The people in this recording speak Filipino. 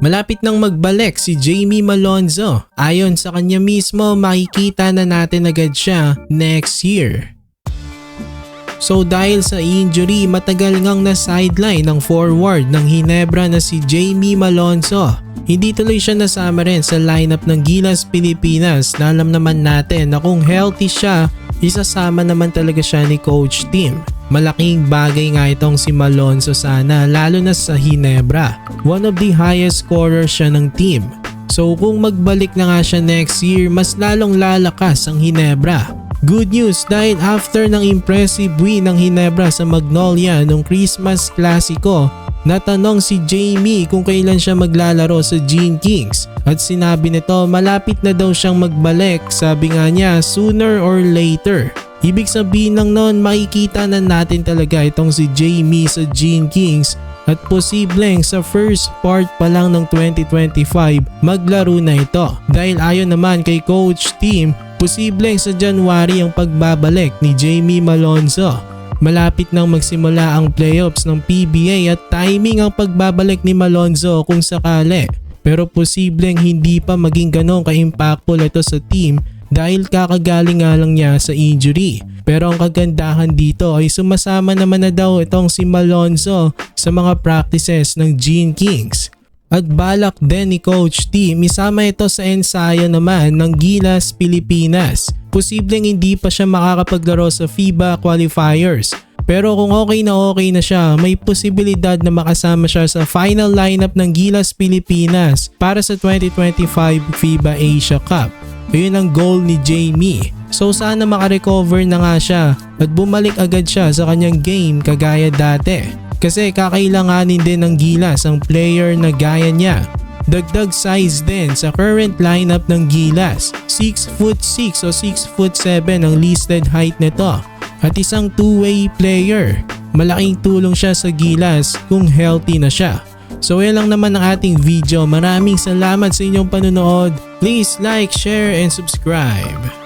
Malapit nang magbalik si Jamie Malonzo. Ayon sa kanya mismo, makikita na natin agad siya next year. So dahil sa injury, matagal ngang na-sideline ng forward ng Ginebra na si Jamie Malonzo. Hindi tuloy siya nasama rin sa lineup ng Gilas Pilipinas na alam naman natin na kung healthy siya, isasama naman talaga siya ni Coach Tim. Malaking bagay nga itong si Malonzo sana lalo na sa Ginebra. One of the highest scorers siya ng team. So kung magbalik na nga siya next year, mas lalong lalakas ang Ginebra. Good news dahil after ng impressive win ng Ginebra sa Magnolia nung Christmas Clasico, natanong si Jamie kung kailan siya maglalaro sa Gene Kings at sinabi nito malapit na daw siyang magbalik, sabi nga niya sooner or later. Ibig sabihin lang noon makikita na natin talaga itong si Jamie sa Gene Kings at posibleng sa first part pa lang ng 2025 maglaro na ito. Dahil ayon naman kay Coach Tim, posibleng sa January ang pagbabalik ni Jamie Malonzo. Malapit nang magsimula ang playoffs ng PBA at timing ang pagbabalik ni Malonzo kung sakali. Pero posibleng hindi pa maging ganong ka-impactful ito sa team dahil kakagaling nga lang niya sa injury. Pero ang kagandahan dito ay sumasama naman na daw itong si Malonzo sa mga practices ng Gene Kings. At balak din ni Coach Tim isama ito sa ensayo naman ng Gilas Pilipinas. Posibleng hindi pa siya makakapaglaro sa FIBA qualifiers. Pero kung okay na siya, may posibilidad na makasama siya sa final lineup ng Gilas Pilipinas para sa 2025 FIBA Asia Cup. Ayun ang goal ni Jamie. So sana makarecover na nga siya at bumalik agad siya sa kanyang game kagaya dati. Kasi kakailanganin din ng Gilas ang player na gaya niya. Dagdag size din sa current lineup ng Gilas. 6'6" o 6'7" ang listed height nito. At isang two-way player. Malaking tulong siya sa Gilas kung healthy na siya. So yan lang naman ang ating video. Maraming salamat sa inyong panonood. Please like, share, and subscribe.